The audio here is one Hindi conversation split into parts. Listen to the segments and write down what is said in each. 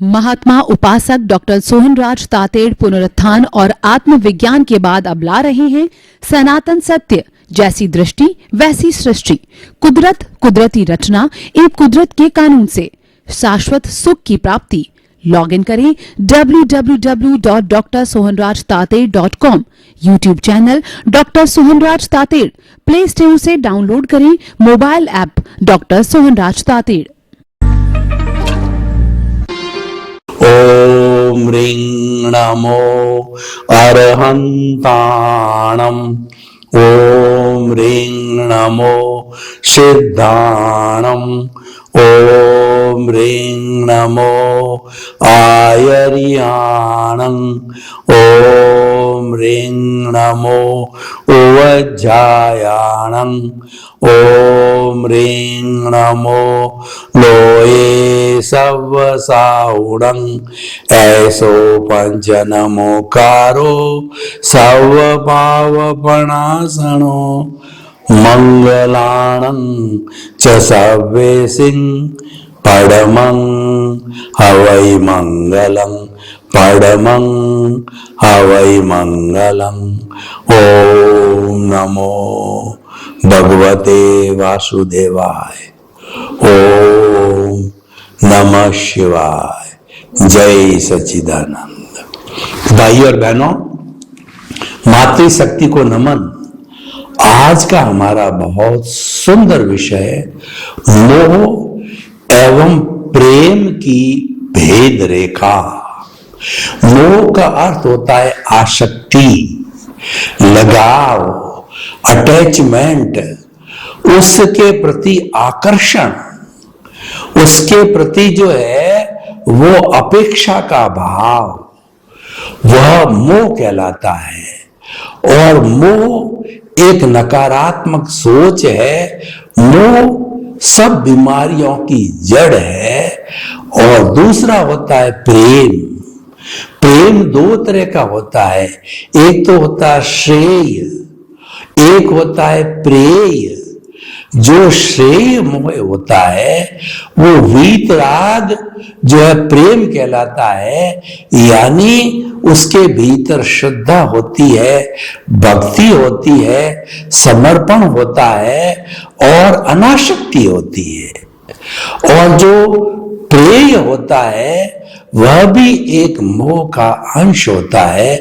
महात्मा उपासक डॉक्टर सोहनराज तातेड़ पुनरुत्थान और आत्मविज्ञान के बाद अब ला रहे हैं सनातन सत्य, जैसी दृष्टि वैसी सृष्टि, कुदरत, कुदरती रचना एवं कुदरत के कानून से शाश्वत सुख की प्राप्ति। लॉग इन करें www.drsohanrajtater.com, YouTube channel doctor Sohanraj Tated, play store से डाउनलोड करें mobile app doctor Sohanraj Tated. ओम ह्रीं नमो अरहंताणम्। ओम ह्रीं नमो सिद्धाणम्। ओम ह्रीं नमो आयर्याणम्। ओम ह्रीं नमो उवज्जायाणम्। ओम ह्रीं नमो लोये सव्वसाहुणं। ऐसो पंच नमोकारो सर्वपावपणासनो। मंगलाणं च सव्वेसिं पडमं हवै मंगलं। पडमं हवै मंगलं। ओम नमो भगवते वासुदेवाय। ओम नमः शिवाय। जय सच्चिदानंद। भाइयों और बहनों, मातृशक्ति को नमन। आज का हमारा बहुत सुंदर विषय मोह एवं प्रेम की भेद रेखा। मोह का अर्थ होता है आसक्ति, लगाव, अटैचमेंट, उसके प्रति आकर्षण, उसके प्रति जो है वो अपेक्षा का भाव, वह मोह कहलाता है। और मोह एक नकारात्मक सोच है। मोह सब बीमारियों की जड़ है। और दूसरा होता है प्रेम। प्रेम दो तरह का होता है, एक तो होता है श्रेय, एक होता है प्रेय। जो श्रेय मोह होता है वो वीतराग जो है प्रेम कहलाता है, यानी उसके भीतर श्रद्धा होती है, भक्ति होती है, समर्पण होता है और अनासक्ति होती है। और जो प्रेय होता है वह भी एक मोह का अंश होता है।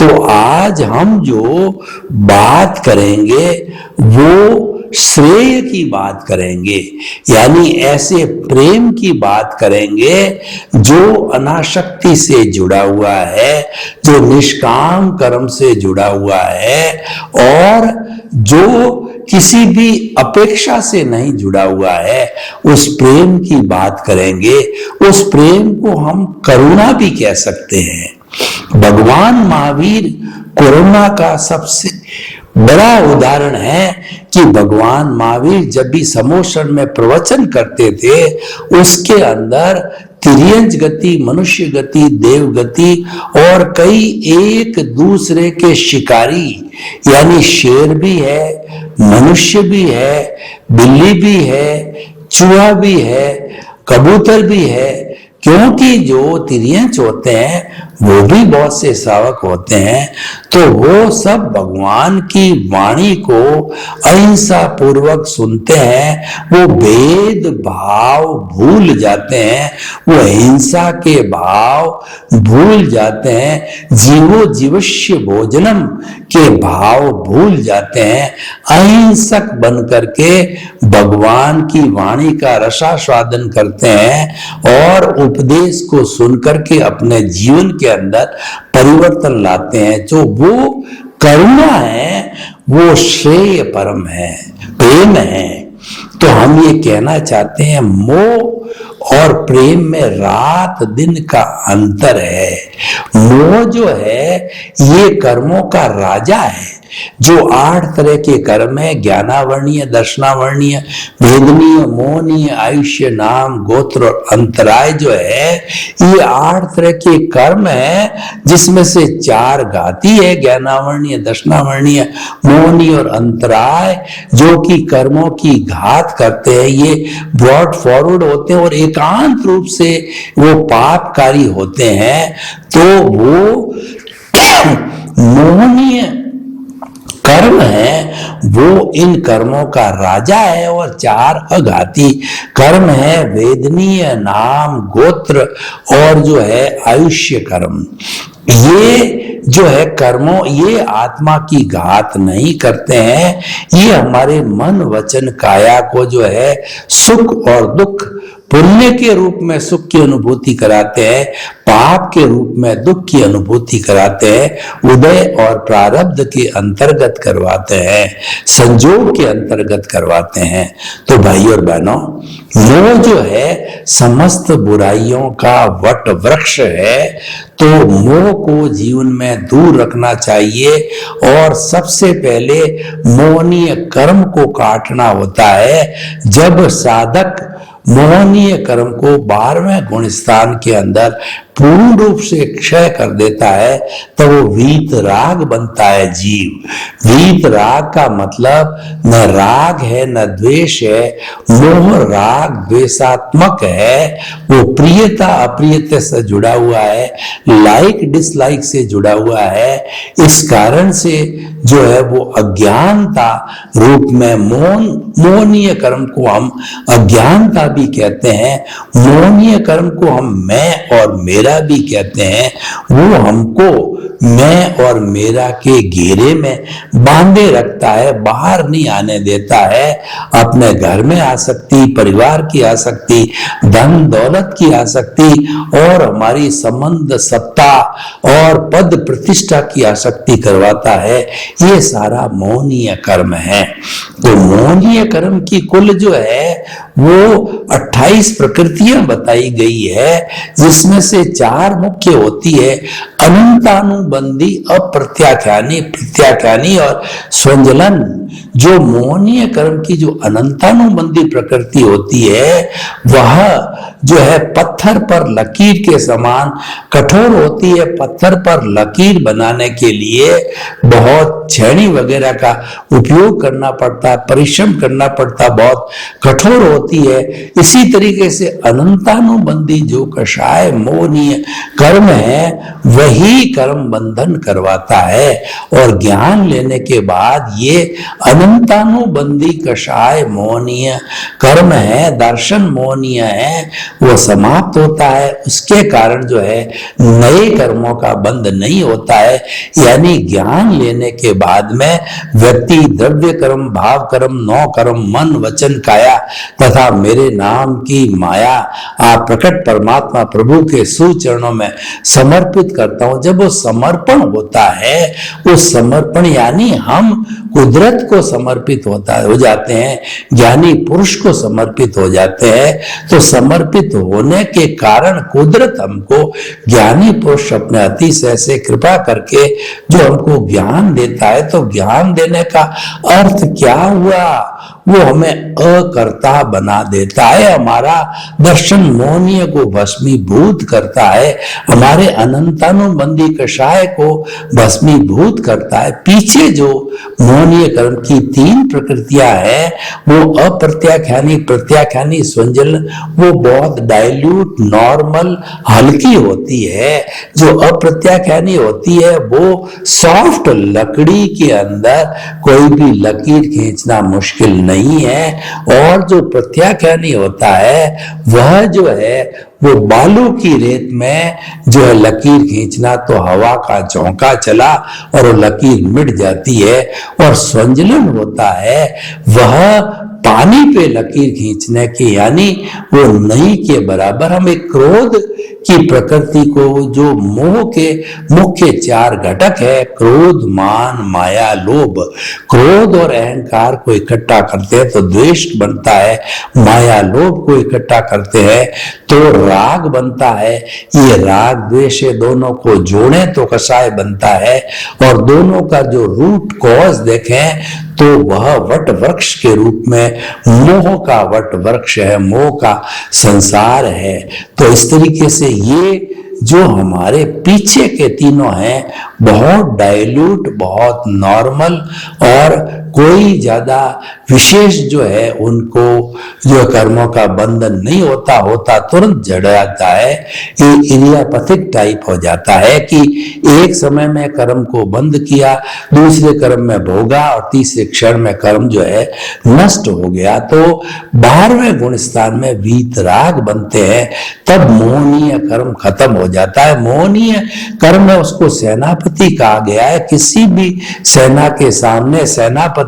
तो आज हम जो बात करेंगे वो श्रेय की बात करेंगे, यानी ऐसे प्रेम की बात करेंगे जो अनासक्ति से जुड़ा हुआ है, जो निष्काम कर्म से जुड़ा हुआ है और जो किसी भी अपेक्षा से नहीं जुड़ा हुआ है। उस प्रेम की बात करेंगे। उस प्रेम को हम करुणा भी कह सकते हैं। भगवान महावीर करुणा का सबसे बड़ा उदाहरण है कि भगवान महावीर जब भी समोषण में प्रवचन करते थे, उसके अंदर तिर्यंच गति, मनुष्य गति, देव गति और कई एक दूसरे के शिकारी, यानी शेर भी है, मनुष्य भी है, बिल्ली भी है, चूहा भी है, कबूतर भी है। क्योंकि जो तिर्यंच होते हैं वो भी बहुत से श्रावक होते हैं, तो वो सब भगवान की वाणी को अहिंसा पूर्वक सुनते हैं। वो भेद भाव भूल जाते हैं, वो हिंसा के भाव भूल जाते हैं, जीवो जीवस्य भोजनम के भाव भूल जाते हैं। अहिंसक बन करके भगवान की वाणी का रसास्वादन करते हैं और उपदेश को सुनकर के अपने जीवन के अंदर परिवर्तन लाते हैं। जो वो करुणा है वो श्रेय परम है, प्रेम है। तो हम ये कहना चाहते हैं मोह और प्रेम में रात दिन का अंतर है। मोह जो है ये कर्मों का राजा है, जो 8 तरह के कर्म है, ज्ञानावर्णीय, दर्शनावर्णीय, वेदनीय, मोहनीय, आयुष्य, नाम, गोत्र और अंतराय जो है, ये 8 तरह के कर्म है, जिसमें से 4 घाती है, ज्ञानावर्णीय, दर्शनावर्णीय, मोहनीय और अंतराय, जो कि कर्मों की घात करते हैं। ये ब्रॉड फॉरवर्ड होते हैं और एकांत रूप से वो पापकारी होते हैं। तो वो मोहनीय कर्म है, वो इन कर्मों का राजा है। और 4 अघाती कर्म है, वेदनीय, नाम, गोत्र और जो है आयुष्य कर्म। ये जो है कर्मों, ये आत्मा की घात नहीं करते हैं, ये हमारे मन, वचन, काया को जो है सुख और दुख, पुण्य के रूप में सुख की अनुभूति कराते हैं, पाप के रूप में दुख की अनुभूति कराते हैं, उदय और प्रारब्ध के अंतर्गत करवाते हैं, संजोग के अंतर्गत करवाते हैं। तो भाई और बहनों, मोह जो है समस्त बुराइयों का वट वृक्ष है। तो मोह को जीवन में दूर रखना चाहिए और सबसे पहले मोहनीय कर्म को काटना होता है। जब साधक मोहनीय कर्म को 12वें गुण स्थान के अंदर पूर्ण रूप से क्षय कर देता है, तो वो वीत राग बनता है जीव। वीत राग का मतलब न राग है न द्वेष है, मोह राग द्वेषात्मक है। वो प्रियता अप्रियता से जुड़ा हुआ है, लाइक डिसलाइक से जुड़ा हुआ है। इस कारण से जो है वो अज्ञानता रूप में मोहनीय कर्म को हम अज्ञानता भी कहते हैं, मोहनीय कर्म को हम मैं और मेरा भी कहते हैं। वो हमको मैं और मेरा के घेरे में बांधे रखता है, बाहर नहीं आने देता है। अपने घर में आसक्ति, परिवार की आसक्ति, धन दौलत की आसक्ति और हमारी संबंध, सत्ता और पद प्रतिष्ठा की आसक्ति करवाता है। ये सारा मोहनीय कर्म है। तो मोहनीय कर्म की कुल जो है वो 28 प्रकृतियां बताई गई है, जिसमें से 4 मुख्य होती है, अनंतानुबंधी, अप्रत्याख्यानी, प्रत्याख्यानी और स्वंजलन। जो मोहनीय कर्म की जो अनंतानुबंधी प्रकृति होती है, वह जो है पत्थर पर लकीर के समान कठोर होती है। पत्थर पर लकीर बनाने के लिए बहुत छेनी वगैरह का उपयोग करना पड़ता है, परिश्रम करना पड़ता है, बहुत कठोर होती है। इसी तरीके से अनंतानुबंधी जो कषाय मोहनीय कर्म है, वही कर्म बंधन करवाता है। और ज्ञान लेने के बाद ये अनंतानुबंधी कषाय मोहनीय कर्म है, दर्शन मोहनीय है, वो समाप्त होता है। उसके कारण जो है नए कर्मों का बंध नहीं होता है। यानी ज्ञान लेने के बाद में व्यक्ति द्रव्य कर्म, भाव कर्म, 9 कर्म, मन, वचन, काया तथा मेरे नाम की माया आप प्रकट परमात्मा प्रभु के सुचरणों में समर्पित करता हूं। जब वो समर्पण होता है, वो समर्पण यानी हम कुदरत को समर्पित हो जाते हैं, ज्ञानी पुरुष को समर्पित हो जाते हैं। तो समर्पित होने के कारण कुदरत हमको, ज्ञानी पुरुष अपने अतिशय से कृपा करके जो हमको ज्ञान देता है, तो ज्ञान देने का अर्थ क्या हुआ? वो हमें अकर्ता बना देता है, हमारा दर्शन मोहनीय को भस्मीभूत करता है, हमारे अनंतानुबंधी कषाय को भस्मीभूत करता है। पीछे जो मोहनीय कर्म की 3 प्रकृतियां हैं, वो अप्रत्याख्यानी, प्रत्याख्यानी, स्वंजल, वो बहुत डाइल्यूट, नॉर्मल, हल्की होती है। जो अप्रत्याख्यानी होती है वो सॉफ्ट लकड़ी के अंदर कोई भी लकीर खींचना मुश्किल नहीं है। और जो प्रत्याख्यानी होता है वह जो है वो बालू की रेत में जो है लकीर खींचना तो हवा का झोंका चला और वो लकीर मिट जाती है। और स्वंजलन होता है वह पानी पे लकीर खींचने की, यानी वो नहीं के बराबर हमें क्रोध की प्रकृति को, जो मोह के मुख्य 4 घटक है, क्रोध, मान, माया, लोभ, क्रोध और अहंकार को इकट्ठा करते हैं तो द्वेष बनता है, माया लोभ को इकट्ठा करते हैं तो राग बनता है, ये राग द्वेष दोनों को जोड़े तो कषाय बनता है, और दोनों का जो रूट कॉज देखें तो वह वट वृक्ष के रूप में मोह का वट वृक्ष है, मोह का संसार है। तो इस तरीके से ये जो हमारे पीछे के तीनों हैं बहुत डाइल्यूट, बहुत नॉर्मल, और कोई ज्यादा विशेष जो है उनको जो कर्मों का बंधन नहीं होता तुरंत जड़ जाता है, ये इडियापैथिक टाइप हो जाता है कि एक समय में कर्म को बंद किया, दूसरे कर्म में भोगा और तीसरे क्षण में कर्म जो है नष्ट हो गया। तो 12वें गुण स्थान में वीतराग बनते हैं, तब मोहनीय कर्म खत्म हो जाता है। मोहनीय कर्म है उसको सेनापति कहा गया है। किसी भी सेना के सामने सेनापति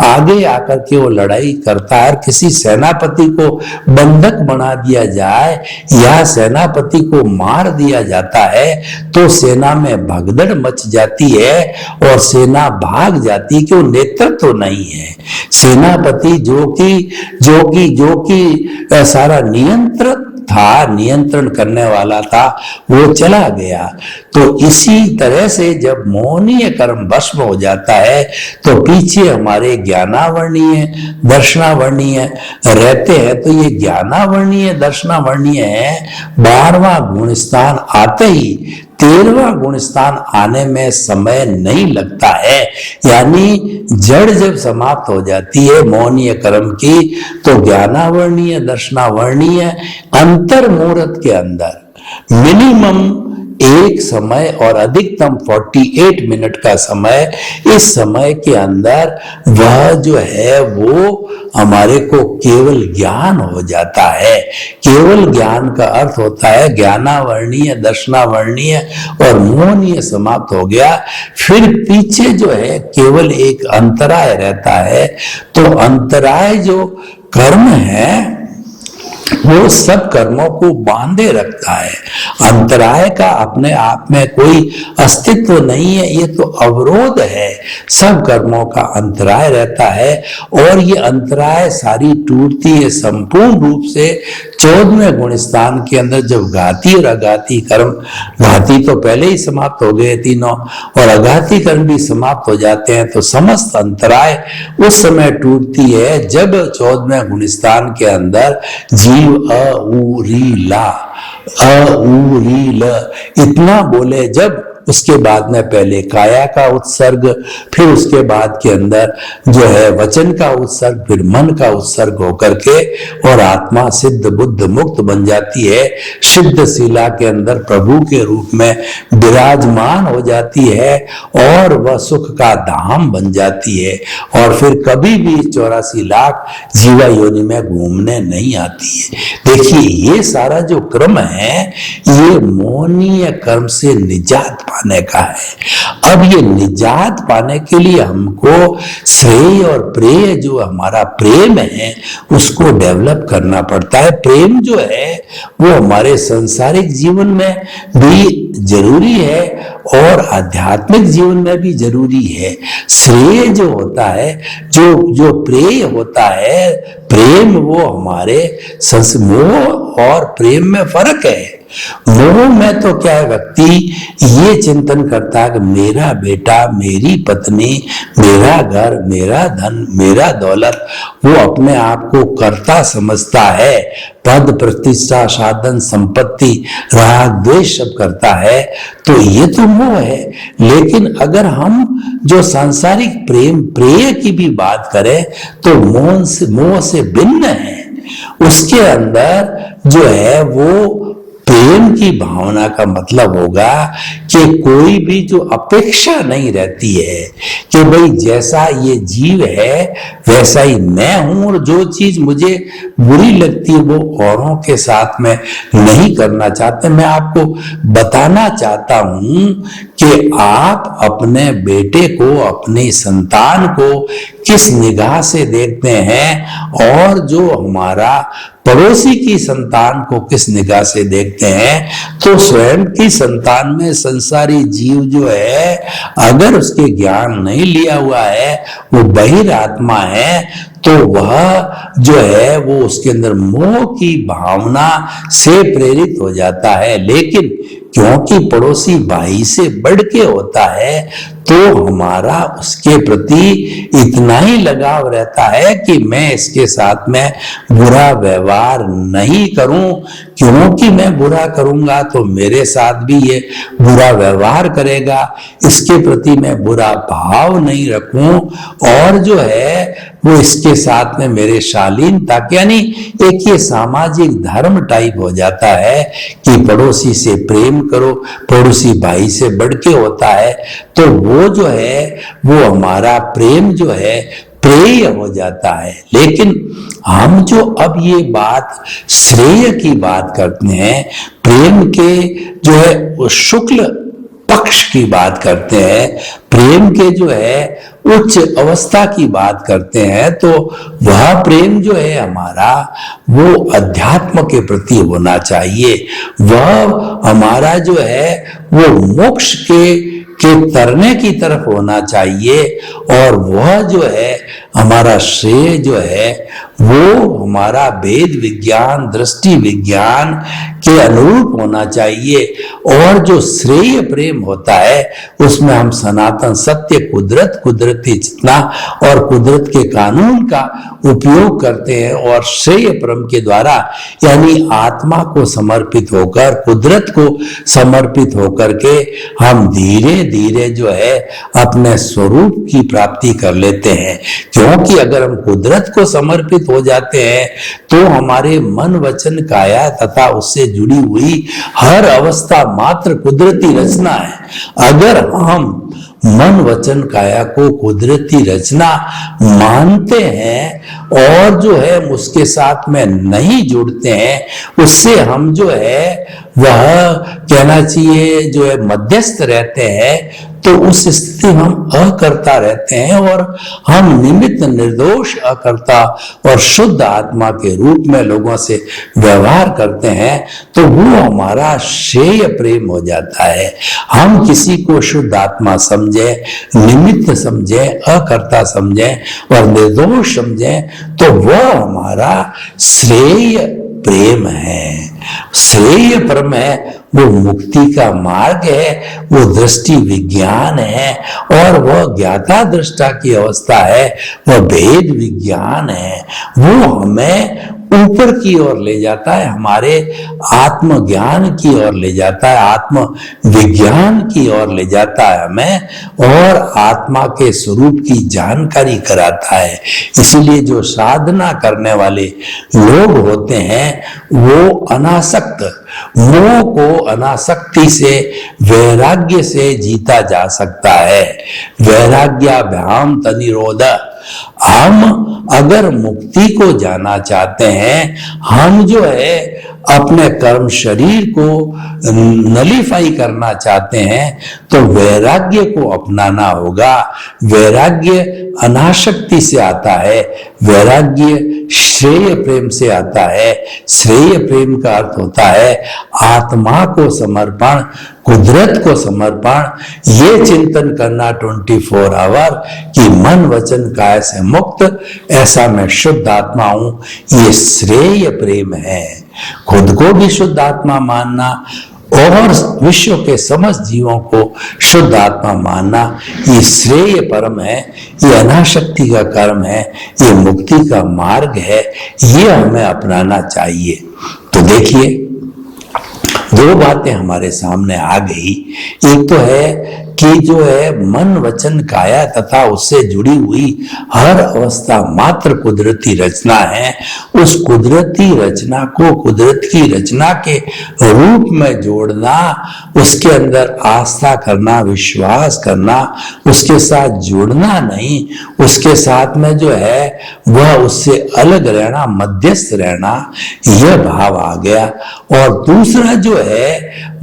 आगे आकर के वो लड़ाई करता है, किसी सेनापति को बंधक बना दिया जाए या सेनापति को मार दिया जाता है तो सेना में भगदड़ मच जाती है और सेना भाग जाती है कि वो नेतृत्व तो नहीं है। सेनापति जो कि सारा नियंत्रण था, नियंत्रण करने वाला था, वो चला गया। तो इसी तरह से जब मोहनीय कर्म भस्म हो जाता है तो पीछे हमारे ज्ञानावर्णीय, दर्शनावर्णीय रहते हैं। तो ये ज्ञानावर्णीय, दर्शनावर्णीय है। 12वां गुण स्थान आते ही 13वां गुण स्थान आने में समय नहीं लगता है, यानी जड़ जब समाप्त हो जाती है मोहनीय कर्म की तो ज्ञानावर्णीय, दर्शनावर्णीय अंतर मुहूर्त के अंदर मिनिमम एक समय और अधिकतम 48 मिनट का समय, इस समय के अंदर वह जो है वो हमारे को केवल ज्ञान हो जाता है। केवल ज्ञान का अर्थ होता है ज्ञानावर्णीय, दर्शनावर्णीय और मोहनीय समाप्त हो गया। फिर पीछे जो है केवल एक अंतराय रहता है। तो अंतराय जो कर्म है वो सब कर्मों को बांधे रखता है। अंतराय का अपने आप में कोई अस्तित्व नहीं है, ये तो अवरोध है। सब कर्मों का अंतराय रहता है और ये अंतराय सारी टूटती है संपूर्ण रूप से 14वें गुण स्थान के अंदर जब घाती और अघाती कर्म, घाती तो पहले ही समाप्त हो गए तीनों और अघाती कर्म भी समाप्त हो जाते हैं, तो समस्त अंतराय उस समय टूटती है जब 14वें गुण स्थान के अंदर जीव इतना बोले जब, उसके बाद में पहले काया का उत्सर्ग, फिर उसके बाद के अंदर जो है वचन का उत्सर्ग, फिर मन का उत्सर्ग होकर के और आत्मा सिद्ध बुद्ध मुक्त बन जाती है। सिद्ध शिला के अंदर प्रभु के रूप में विराजमान हो जाती है और वह सुख का धाम बन जाती है और फिर कभी भी 84 लाख जीवा योनि में घूमने नहीं आती है। देखिए ये सारा जो क्रम है ये मोहनीय कर्म से निजात पाने का है। अब ये निजात पाने के लिए हमको श्रेय और प्रेय, जो हमारा प्रेम है, उसको डेवलप करना पड़ता है। प्रेम जो है वो हमारे सांसारिक जीवन में भी जरूरी है और आध्यात्मिक जीवन में भी जरूरी है। श्रेय जो होता है, जो प्रेय होता है, प्रेम वो हमारे मोह और प्रेम में फर्क है। मोह में तो क्या है, व्यक्ति ये चिंतन करता है कि मेरा बेटा, मेरी पत्नी, मेरा घर, मेरा धन, मेरा दौलत, वो अपने आप को कर्ता समझता है। पद, प्रतिष्ठा, साधन, संपत्ति, राग, द्वेष सब करता है, तो ये तो मोह है। लेकिन अगर हम जो सांसारिक प्रेम प्रेय की भी बात करें तो मोह से भिन्न है। उसके अंदर जो है वो प्रेम की भावना का मतलब होगा कि कोई भी जो अपेक्षा नहीं रहती है कि भाई जैसा ये जीव है वैसा ही मैं हूं, और जो चीज मुझे बुरी लगती है वो औरों के साथ में नहीं करना चाहते। मैं आपको बताना चाहता हूं कि आप अपने बेटे को, अपनी संतान को किस निगाह से देखते हैं और जो हमारा पड़ोसी की संतान को किस निगाह से देखते हैं, तो स्वयं की संतान में संसारी जीव जो है, अगर उसके ज्ञान नहीं लिया हुआ है, वो बहिर आत्मा है, तो वह जो है वो उसके अंदर मोह की भावना से प्रेरित हो जाता है। लेकिन क्योंकि पड़ोसी भाई से बढ़ के होता है, तो हमारा उसके प्रति इतना ही लगाव रहता है कि मैं इसके साथ में बुरा व्यवहार नहीं करूं, क्योंकि मैं बुरा करूंगा तो मेरे साथ भी ये बुरा व्यवहार करेगा, इसके प्रति मैं बुरा भाव नहीं रखूं, और जो है वो इसके साथ में मेरे शालीनता, यानी एक ये सामाजिक धर्म टाइप हो जाता है कि पड़ोसी से प्रेम करो, पड़ोसी भाई से बढ़ के होता है, तो वो जो है वो हमारा प्रेम जो है प्रेय हो जाता है। लेकिन हम जो अब ये बात श्रेय की बात करते हैं, प्रेम के जो है वो शुक्ल पक्ष की बात करते हैं, प्रेम के जो है उच्च अवस्था की बात करते हैं, तो वह प्रेम जो है हमारा वो अध्यात्म के प्रति होना चाहिए। वह हमारा जो है वो मोक्ष के तरने की तरफ होना चाहिए, और वह जो है हमारा श्रेय जो है वो हमारा वेद विज्ञान, दृष्टि विज्ञान के अनुरूप होना चाहिए। और जो श्रेय प्रेम होता है उसमें हम सनातन सत्य, कुदरत, कुदरती चेतना और कुदरत के कानून का उपयोग करते हैं, और श्रेय प्रेम के द्वारा यानी आत्मा को समर्पित होकर, कुदरत को समर्पित होकर के हम धीरे धीरे जो है अपने स्वरूप की प्राप्ति कर लेते हैं। क्योंकि अगर हम कुदरत को समर्पित हो जाते हैं तो हमारे मन, वचन, काया तथा उससे जुड़ी हुई हर अवस्था मात्र कुदरती रचना है। अगर हम मन, वचन, काया को कुदरती रचना मानते हैं और जो है उसके साथ में नहीं जुड़ते हैं, उससे हम जो है वह कहना चाहिए जो है मध्यस्थ रहते हैं, तो उस स्थिति हम अकर्ता रहते हैं और हम निमित्त, निर्दोष, अकर्ता और शुद्ध आत्मा के रूप में लोगों से व्यवहार करते हैं, तो वो हमारा श्रेय प्रेम हो जाता है। हम किसी को शुद्ध आत्मा समझे, निमित्त समझे, अकर्ता समझे और निर्दोष समझे, तो वह हमारा श्रेय प्रेम है। श्रेय परम है, वो मुक्ति का मार्ग है, वो दृष्टि विज्ञान है, और वह ज्ञाता दृष्टा की अवस्था है, वह भेद विज्ञान है। वो हमें ऊपर की ओर ले जाता है, हमारे आत्मज्ञान की ओर ले जाता है, आत्म विज्ञान की ओर ले जाता है हमें, और आत्मा के स्वरूप की जानकारी कराता है। इसीलिए जो साधना करने वाले लोग होते हैं वो अनासक्त, मोह को अनासक्ति से, वैराग्य से जीता जा सकता है। वैराग्याभ्याम तनिरोध। हम अगर मुक्ति को जाना चाहते हैं, हम जो है अपने कर्म शरीर को नलीफाई करना चाहते हैं, तो वैराग्य को अपनाना होगा। वैराग्य अनासक्ति से आता है, वैराग्य श्रेय प्रेम से आता है। श्रेय प्रेम का अर्थ होता है आत्मा को समर्पण, कुदरत को समर्पण। ये चिंतन करना 24 आवर कि मन, वचन, काया से मुक्त, ऐसा मैं शुद्ध आत्मा हूं, ये श्रेय प्रेम है। खुद को भी शुद्ध आत्मा मानना और विश्व के समस्त जीवों को शुद्ध आत्मा मानना, ये श्रेय परम है, ये अनाशक्ति का कर्म है, ये मुक्ति का मार्ग है, ये हमें अपनाना चाहिए। तो देखिए, दो बातें हमारे सामने आ गई। एक तो है कि जो है मन वचन काया तथा उससे जुड़ी हुई हर अवस्था मात्र कुदरती रचना है। उस कुदरती रचना को कुदरत की रचना के रूप में जोड़ना, उसके अंदर आस्था करना, विश्वास करना, उसके साथ जुड़ना नहीं, उसके साथ में जो है वह उससे अलग रहना, मध्यस्थ रहना, यह भाव आ गया। और दूसरा जो है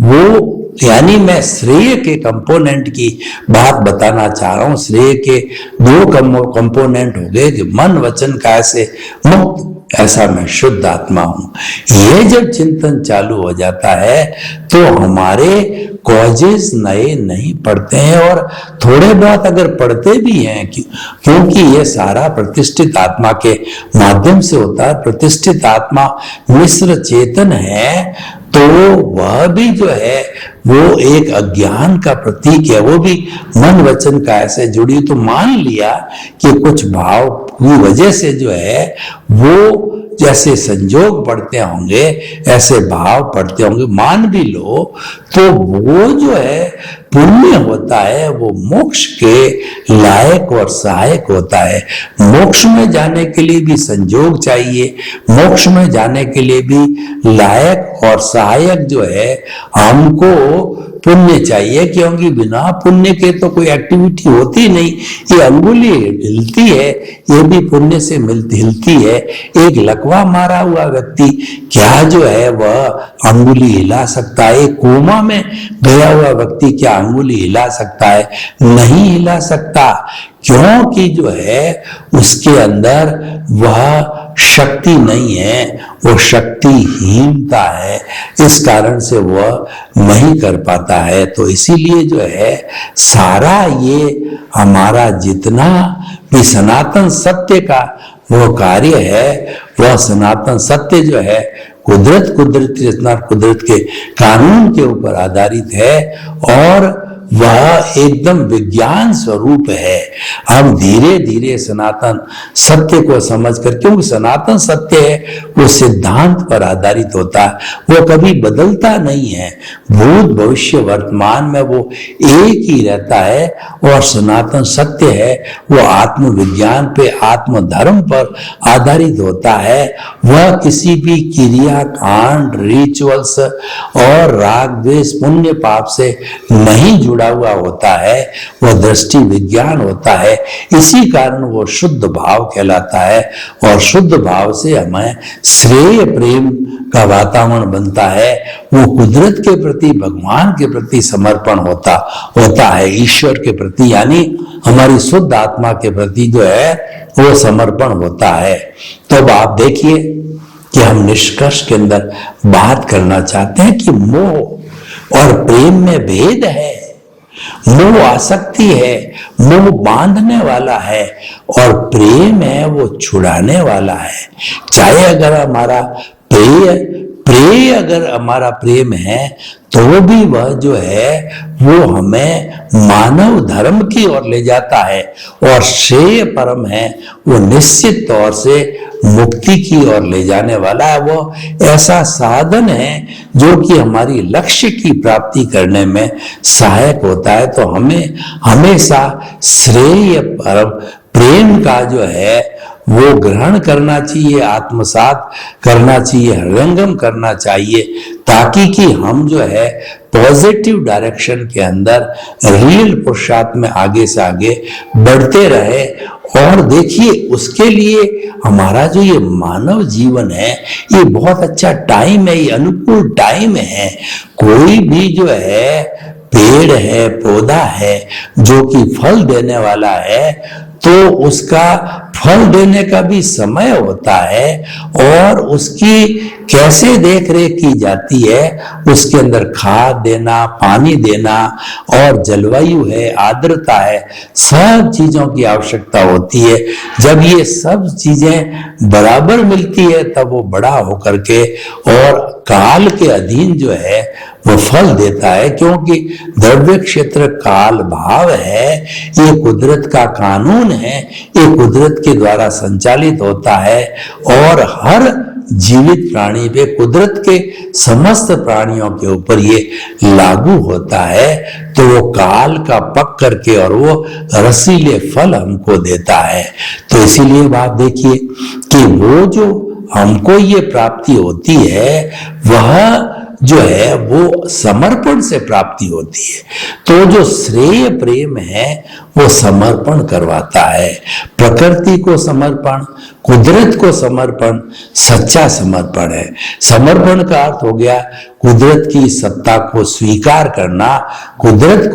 वो, यानी मैं श्रेय के कंपोनेंट की बात बताना चाह रहा हूं। श्रेय के दो कंपोनेंट हो गए कि मन वचन काया से मुक्त, ऐसा मैं शुद्ध आत्मा हूं। ये जब चिंतन चालू हो जाता है तो हमारे कॉजेस नए नहीं पड़ते हैं, और थोड़े बहुत अगर पढ़ते भी हैं क्योंकि ये सारा प्रतिष्ठित आत्मा के माध्यम से होता है। प्रतिष्ठित आत्मा मिश्र चेतन है, तो वह भी जो है वो एक अज्ञान का प्रतीक है, वो भी मन वचन काया से जुड़ी। तो मान लिया कि कुछ भाव की वजह से जो है वो जैसे संजोग पड़ते होंगे ऐसे भाव पड़ते होंगे, मान भी लो, तो वो जो है पुण्य होता है, वो मोक्ष के लायक और सहायक होता है। मोक्ष में जाने के लिए भी संजोग चाहिए, मोक्ष में जाने के लिए भी लायक और सहायक जो है हमको पुण्य चाहिए, क्योंकि बिना पुण्य के तो कोई एक्टिविटी होती नहीं। ये अंगुली हिलती है, ये भी पुण्य से हिलती है। एक लकवा मारा हुआ व्यक्ति क्या जो है वह अंगुली हिला सकता है? एक कोमा में गया हुआ व्यक्ति क्या अंगुली हिला सकता है? नहीं हिला सकता, क्योंकि जो है उसके अंदर वह शक्ति नहीं है, वो शक्तिहीनता है, इस कारण से वह नहीं कर पाता है। तो इसीलिए जो है सारा ये हमारा जितना भी सनातन सत्य का वो कार्य है, वह सनातन सत्य जो है कुदरती रचना, कुदरत के कानून के ऊपर आधारित है, और वह एकदम विज्ञान स्वरूप है। हम धीरे धीरे सनातन सत्य को समझकर, क्योंकि सनातन सत्य है वो सिद्धांत पर आधारित होता है, वो कभी बदलता नहीं है, भूत भविष्य वर्तमान में वो एक ही रहता है। और सनातन सत्य है वो आत्मविज्ञान पे, आत्मधर्म पर आधारित होता है। वह किसी भी क्रिया कांड, रिचुअल्स और राग द्वेष पुण्य पाप से नहीं जुड़ा हुआ होता है, वह दृष्टि विज्ञान होता है। इसी कारण वो शुद्ध भाव कहलाता है, और शुद्ध भाव से हमें श्रेय प्रेम का वातावरण बनता है। वो कुदरत के प्रति, भगवान के प्रति समर्पण होता है, ईश्वर के प्रति, यानी हमारी शुद्ध आत्मा के प्रति जो है वो समर्पण होता है। तो अब आप देखिए कि हम निष्कर्ष के अंदर बात करना चाहते हैं कि मोह और प्रेम में भेद है। मोह आसक्ति है, मोह बांधने वाला है, और प्रेम है वो छुड़ाने वाला है। चाहे अगर हमारा प्रेय अगर हमारा प्रेम है तो भी वह जो है वो हमें मानव धर्म की ओर ले जाता है, और श्रेय परम है वो निश्चित तौर से मुक्ति की ओर ले जाने वाला है। वो ऐसा साधन है जो कि हमारी लक्ष्य की प्राप्ति करने में सहायक होता है। तो हमें हमेशा श्रेय परम प्रेम का जो है वो ग्रहण करना चाहिए, आत्मसात करना चाहिए, हृदयंगम करना चाहिए, ताकि कि हम जो है पॉजिटिव डायरेक्शन के अंदर रियल पुरुषार्थ में आगे से आगे बढ़ते रहे। और देखिए उसके लिए हमारा जो ये मानव जीवन है ये बहुत अच्छा टाइम है, ये अनुकूल टाइम है। कोई भी जो है पेड़ है, पौधा है जो कि फल देने वाला है, तो उसका फल देने का भी समय होता है, और उसकी कैसे देख रेख की जाती है, उसके अंदर खाद देना, पानी देना, और जलवायु है, आर्द्रता है, सब चीजों की आवश्यकता होती है। जब ये सब चीजें बराबर मिलती है तब वो बड़ा होकर के और काल के अधीन जो है वो फल देता है, क्योंकि द्रव्य क्षेत्र काल भाव है, ये कुदरत का कानून है, ये कुदरत के द्वारा संचालित होता है। और हर जीवित प्राणी पे, कुदरत के समस्त प्राणियों के ऊपर ये लागू होता है, तो वो काल का पक करके और वो रसीले फल हमको देता है। तो इसीलिए बात देखिए कि वो जो हमको ये प्राप्ति होती है वह जो है वो समर्पण से प्राप्ति होती है। तो जो श्रेय प्रेम है वो समर्पण करवाता है, प्रकृति को समर्पण, कुदरत को समर्पण सच्चा समर्पण है। समर्पण का अर्थ हो गया कुदरत की सत्ता को स्वीकार करना, कुदरत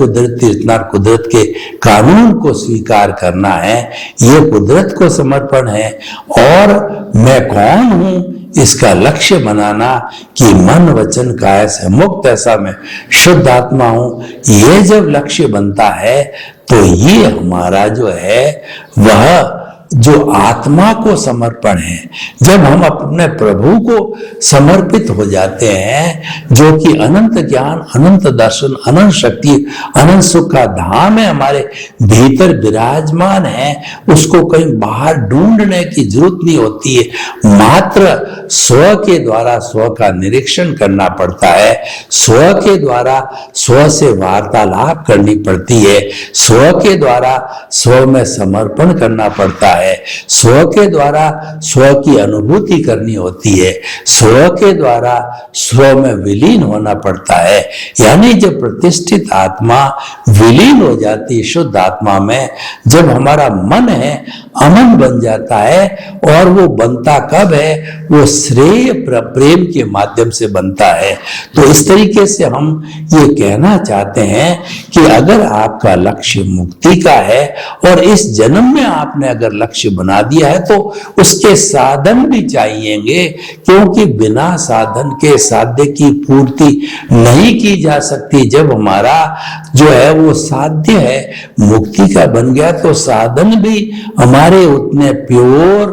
के कानून को स्वीकार करना है, ये कुदरत को समर्पण है। और मैं कौन हूं इसका लक्ष्य बनाना कि मन वचन काया से मुक्त, ऐसा मैं शुद्ध आत्मा हूं, ये जब लक्ष्य बनता है तो ये हमारा जो है वह जो आत्मा को समर्पण है। जब हम अपने प्रभु को समर्पित हो जाते हैं, जो कि अनंत ज्ञान, अनंत दर्शन, अनंत शक्ति, अनंत सुख का धाम है, हमारे भीतर विराजमान है, उसको कहीं बाहर ढूंढने की जरूरत नहीं होती है। मात्र स्व के द्वारा स्व का निरीक्षण करना पड़ता है, स्व के द्वारा स्व से वार्तालाप करनी पड़ती है, स्व के द्वारा स्व में समर्पण करना पड़ता है, स्व के द्वारा स्व की अनुभूति करनी होती है, स्व के द्वारा स्व में विलीन होना पड़ता है। यानी जब प्रतिष्ठित आत्मा विलीन हो जाती है शुद्ध आत्मा में, जब हमारा मन है अमन बन जाता है, और वो बनता कब है, वो श्रेय प्रेम के माध्यम से बनता है। तो इस तरीके से हम ये कहना चाहते हैं कि अगर आपका लक्ष्य मुक्ति का है और इस जन्म में आपने अगर लक्ष्य बना दिया है तो उसके साधन भी चाहिएंगे, क्योंकि बिना साधन के साध्य की पूर्ति नहीं की जा सकती। जब हमारा जो है वो साध्य है मुक्ति का बन गया तो साधन भी हमारे उतने प्योर,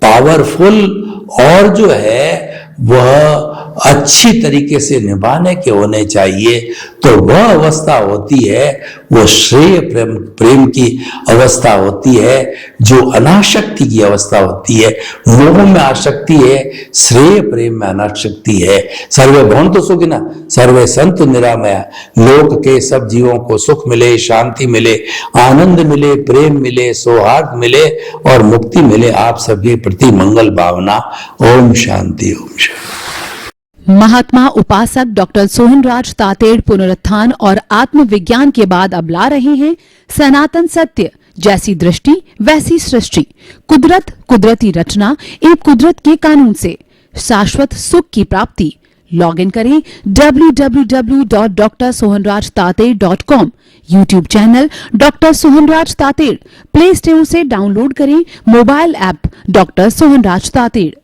पावरफुल और जो है वह अच्छी तरीके से निभाने के होने चाहिए। तो वह अवस्था होती है, वो श्रेय प्रेम की अवस्था होती है, जो अनाशक्ति की अवस्था होती है। मोह में आसक्ति है, श्रेय प्रेम में अनाशक्ति है। सर्वे भवन्तु सुखिनः, सर्वे सन्तु निरामया। लोक के सब जीवों को सुख मिले, शांति मिले, आनंद मिले, प्रेम मिले, सौहार्द मिले और मुक्ति मिले। आप सभी प्रति मंगल भावना। ओम शांति, ओम शांति। महात्मा उपासक डॉक्टर सोहनराज तातेड़ पुनरुत्थान और आत्मविज्ञान के बाद अब ला रहे हैं सनातन सत्य, जैसी दृष्टि वैसी सृष्टि, कुदरत, कुदरती रचना एवं कुदरत के कानून से शाश्वत सुख की प्राप्ति। लॉग इन करें www.drsohanrajtated.com, YouTube channel doctor Sohanraj Tated, play store से डाउनलोड करें mobile app doctor Sohanraj Tated.